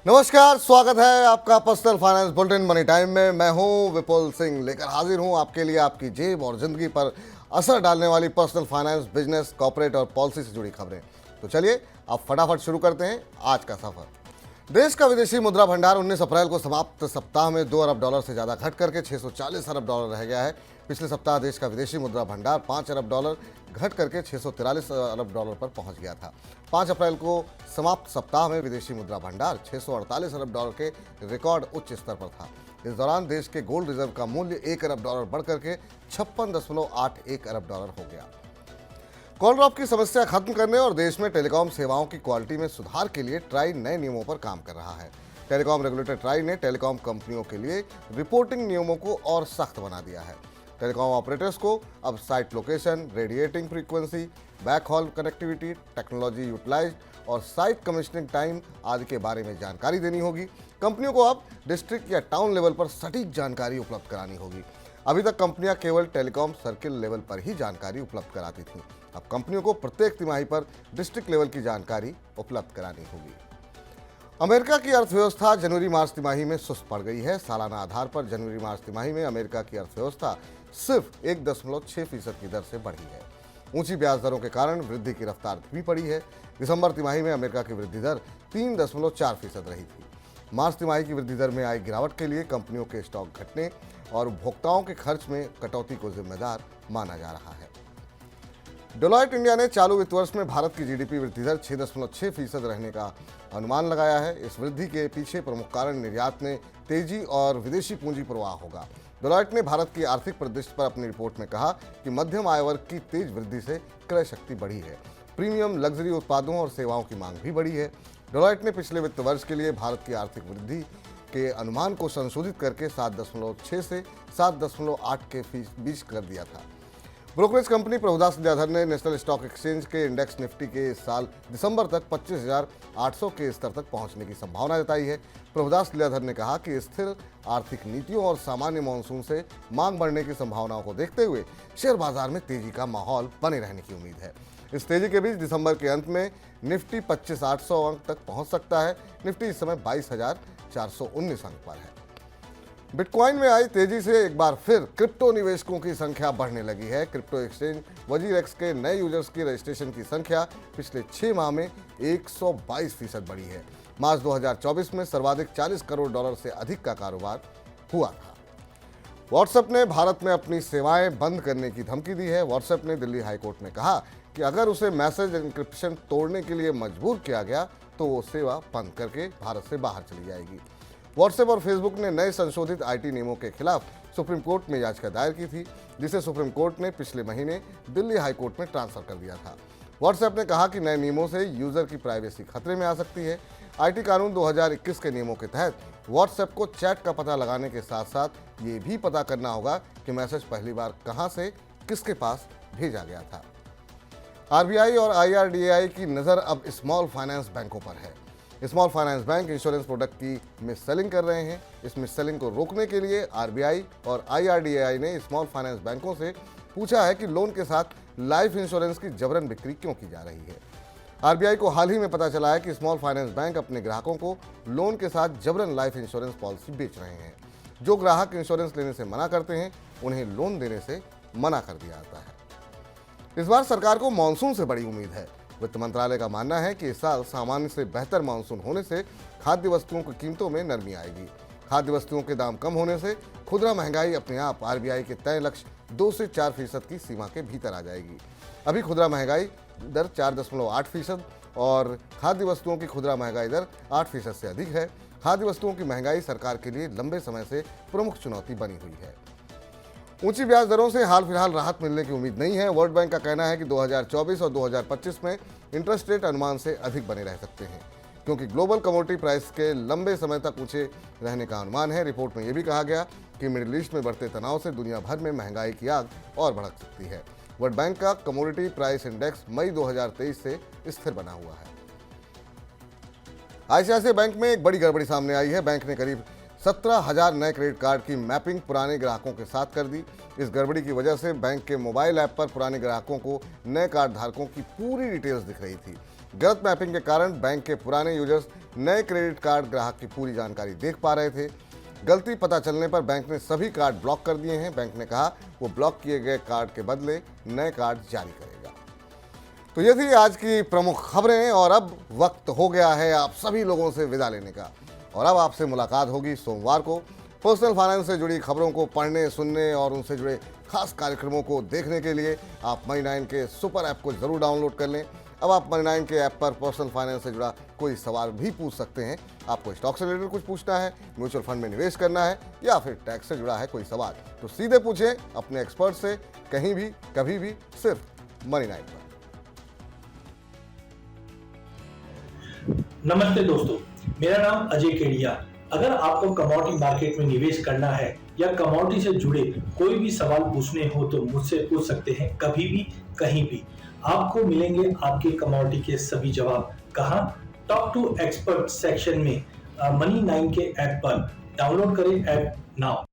नमस्कार, स्वागत है आपका personal finance bulletin money time में। मैं हूं विपुल सिंह, लेकर हाजिर हूं आपके लिए आपकी जेब और जिंदगी पर असर डालने वाली पर्सनल फाइनेंस, बिजनेस, कॉर्पोरेट और पॉलिसी से जुड़ी खबरें। तो चलिए अब फटाफट शुरू करते हैं आज का सफर। देश का विदेशी मुद्रा भंडार 19 अप्रैल को समाप्त सप्ताह में $2 अरब से ज्यादा घट करके $640 अरब रह गया है। पिछले सप्ताह देश का विदेशी मुद्रा भंडार $5 अरब घट करके $643 अरब पर पहुंच गया था। 5 अप्रैल को समाप्त सप्ताह में विदेशी मुद्रा भंडार $648 अरब के रिकॉर्ड उच्च स्तर पर था। इस दौरान देश के गोल्ड रिजर्व का मूल्य $1 अरब बढ़ करके $56.81 अरब हो गया। कॉल ड्रॉप की समस्या खत्म करने और देश में टेलीकॉम सेवाओं की क्वालिटी में सुधार के लिए ट्राई नए नियमों पर काम कर रहा है। टेलीकॉम रेगुलेटर ट्राई ने टेलीकॉम कंपनियों के लिए रिपोर्टिंग नियमों को और सख्त बना दिया है। टेलीकॉम ऑपरेटर्स को अब site location, radiating frequency, backhaul connectivity, technology utilise और साइट कमीशनिंग टाइम आदि के बारे में जानकारी देनी होगी। कंपनियों को अब डिस्ट्रिक्ट या टाउन लेवल पर सटीक जानकारी उपलब्ध करानी होगी। अभी तक कंपनियां केवल टेलीकॉम सर्किल लेवल पर ही जानकारी उपलब्ध कराती थीं। अब कंपनियों को प्रत्येक तिमाही पर डिस्ट्रिक्ट लेवल की जानकारी उपलब्ध करानी होगी। अमेरिका की अर्थव्यवस्था जनवरी-मार्च तिमाही में सुस्त पड़ गई है। सालाना आधार पर जनवरी-मार्च तिमाही में अमेरिका की अर्थव्यवस्था सिर्फ 1.6% की दर से बढ़ी है। ऊंची ब्याज दरों के कारण वृद्धि की रफ्तार धीमी पड़ी है। दिसंबर तिमाही में अमेरिका की वृद्धि दर 3.4% रही थी। मार्च तिमाही की वृद्धि दर में आई गिरावट के लिए कंपनियों के स्टॉक घटने और उपभोक्ताओं के खर्च में कटौती को जिम्मेदार माना जा रहा है। डेलॉयट इंडिया ने चालू वित्त वर्ष में भारत की जीडीपी वृद्धि दर 6.6% रहने का अनुमान लगाया है। इस वृद्धि के पीछे प्रमुख कारण निर्यात में तेजी और विदेशी पूंजी प्रवाह होगा। डेलॉयट ने भारत की आर्थिक परिदृश्य पर अपनी रिपोर्ट में कहा कि मध्यम आय वर्ग की तेज वृद्धि से क्रय शक्ति बढ़ी है। प्रीमियम लग्जरी उत्पादों और सेवाओं की मांग भी बढ़ी है। डेलॉयट ने पिछले वित्त वर्ष के लिए भारत की आर्थिक वृद्धि के अनुमान को संशोधित करके 7.6 से 7.8 के बीच कर दिया था। ब्रोकरेज कंपनी प्रभुदास ललिताधर ने नेशनल स्टॉक एक्सचेंज के इंडेक्स निफ्टी के इस साल दिसंबर तक 25,800 के स्तर तक पहुंचने की संभावना जताई है। प्रभुदास ललिताधर ने कहा कि स्थिर आर्थिक नीतियों और सामान्य मानसून से मांग बढ़ने की संभावनाओं को देखते हुए शेयर बाजार में तेजी का माहौल बने रहने की उम्मीद है। इस तेजी के बीच दिसंबर के अंत में निफ्टी 25,800 अंक तक पहुंच सकता है। निफ्टी इस समय 22,419 अंक पर है। बिटकॉइन में आई तेजी से एक बार फिर क्रिप्टो निवेशकों की संख्या बढ़ने लगी है। क्रिप्टो एक्सचेंज वजीरेक्स के नए यूजर्स की रजिस्ट्रेशन की संख्या पिछले 6 माह में 122% बढ़ी है। मार्च 2024 में सर्वाधिक $40 करोड़ से अधिक का कारोबार हुआ था। व्हाट्सएप ने भारत में अपनी सेवाएं बंद करने की धमकी दी है। व्हाट्सएप ने दिल्ली हाईकोर्ट में कहा कि अगर उसे मैसेज एन्क्रिप्शन तोड़ने के लिए मजबूर किया गया तो वो सेवा बंद करके भारत से बाहर चली जाएगी। व्हाट्सएप और फेसबुक ने नए संशोधित आईटी नियमों के खिलाफ सुप्रीम कोर्ट में याचिका दायर की थी, जिसे सुप्रीम कोर्ट ने पिछले महीने दिल्ली हाई कोर्ट में ट्रांसफर कर दिया था। व्हाट्सएप ने कहा कि नए नियमों से यूजर की प्राइवेसी खतरे में आ सकती है। आईटी कानून 2021 के नियमों के तहत व्हाट्सएप को चैट का पता लगाने के साथ साथ ये भी पता करना होगा कि मैसेज पहली बार कहां से किसके पास भेजा गया था। आरबीआई और आईआरडीएआई की नज़र अब स्मॉल फाइनेंस बैंकों पर है। Small finance bank insurance product की मिस सेलिंग कर रहे हैं। इस मिस सेलिंग को रोकने के लिए आरबीआई और आईआरडीएआई ने स्मॉल फाइनेंस बैंकों से पूछा है कि लोन के साथ लाइफ इंश्योरेंस की जबरन बिक्री क्यों की जा रही है। आरबीआई को हाल ही में पता चला है कि स्मॉल फाइनेंस बैंक अपने ग्राहकों को लोन के साथ जबरन लाइफ इंश्योरेंस पॉलिसी बेच रहे हैं। जो ग्राहक इंश्योरेंस लेने से मना करते हैं उन्हें लोन देने से मना कर दिया जाता है। इस बार सरकार को मानसून से बड़ी उम्मीद है। वित्त मंत्रालय का मानना है कि इस साल सामान्य से बेहतर मानसून होने से खाद्य वस्तुओं की कीमतों में नरमी आएगी। खाद्य वस्तुओं के दाम कम होने से खुदरा महंगाई अपने आप आरबीआई के तय लक्ष्य 2 से 4% की सीमा के भीतर आ जाएगी। अभी खुदरा महंगाई दर 4.8% और खाद्य वस्तुओं की खुदरा महंगाई दर 8% से अधिक है। खाद्य वस्तुओं की महंगाई सरकार के लिए लंबे समय से प्रमुख चुनौती बनी हुई है। ऊंची ब्याज दरों से हाल फिलहाल राहत मिलने की उम्मीद नहीं है। वर्ल्ड बैंक का कहना है कि 2024 और 2025 में इंटरेस्ट रेट अनुमान से अधिक बने रह सकते हैं, क्योंकि ग्लोबल कमोडिटी प्राइस के लंबे समय तक ऊंचे रहने का अनुमान है। रिपोर्ट में यह भी कहा गया कि मिडिल ईस्ट में बढ़ते तनाव से दुनिया भर में महंगाई की आग और भड़क सकती है। वर्ल्ड बैंक का कमोडिटी प्राइस इंडेक्स मई 2023 से स्थिर बना हुआ है। आईसीआईसीआई बैंक में एक बड़ी गड़बड़ी सामने आई है। बैंक ने करीब 17,000 नए क्रेडिट कार्ड की मैपिंग पुराने ग्राहकों के साथ कर दी। इस गड़बड़ी की वजह से बैंक के मोबाइल ऐप पर पुराने ग्राहकों को नए कार्ड धारकों की पूरी डिटेल्स दिख रही थी। गलत मैपिंग के कारण बैंक के पुराने यूजर्स नए क्रेडिट कार्ड ग्राहक की पूरी जानकारी देख पा रहे थे। गलती पता चलने पर बैंक ने सभी कार्ड ब्लॉक कर दिए हैं। बैंक ने कहा वो ब्लॉक किए गए कार्ड के बदले नए कार्ड जारी करेगा। तो ये थी आज की प्रमुख खबरें और अब वक्त हो गया है आप सभी लोगों से विदा लेने का। और अब आपसे मुलाकात होगी सोमवार को। पर्सनल फाइनेंस से जुड़ी खबरों को पढ़ने, सुनने और उनसे जुड़े खास कार्यक्रमों को देखने के लिए आप मनी9 के सुपर ऐप को जरूर डाउनलोड कर लें। अब आप मनी9 के ऐप पर पर्सनल फाइनेंस से जुड़ा कोई सवाल भी पूछ सकते हैं। आपको स्टॉक से रिलेटेड कुछ पूछना है, म्यूचुअल फंड में निवेश करना है या फिर टैक्स से जुड़ा है कोई सवाल, तो सीधे पूछें अपने एक्सपर्ट से, कहीं भी, कभी भी, सिर्फ मनी9 पर। नमस्ते दोस्तों, मेरा नाम अजय केडिया। अगर आपको कमोडिटी मार्केट में निवेश करना है या कमोडिटी से जुड़े कोई भी सवाल पूछने हो तो मुझसे पूछ सकते हैं, कभी भी, कहीं भी। आपको मिलेंगे आपके कमोडिटी के सभी जवाब। कहाँ? टॉक टू एक्सपर्ट सेक्शन में मनी9 के ऐप पर। डाउनलोड करें ऐप नाउ।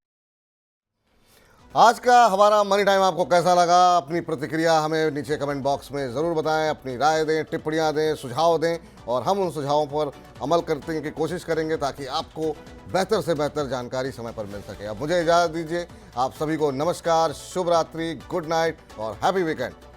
आज का हमारा मनी टाइम आपको कैसा लगा? अपनी प्रतिक्रिया हमें नीचे कमेंट बॉक्स में ज़रूर बताएं, अपनी राय दें, टिप्पणियां दें, सुझाव दें और हम उन सुझावों पर अमल करने की कोशिश करेंगे ताकि आपको बेहतर से बेहतर जानकारी समय पर मिल सके। अब मुझे इजाज़त दीजिए। आप सभी को नमस्कार, शुभ रात्रि, गुड नाइट और हैप्पी वीकेंड।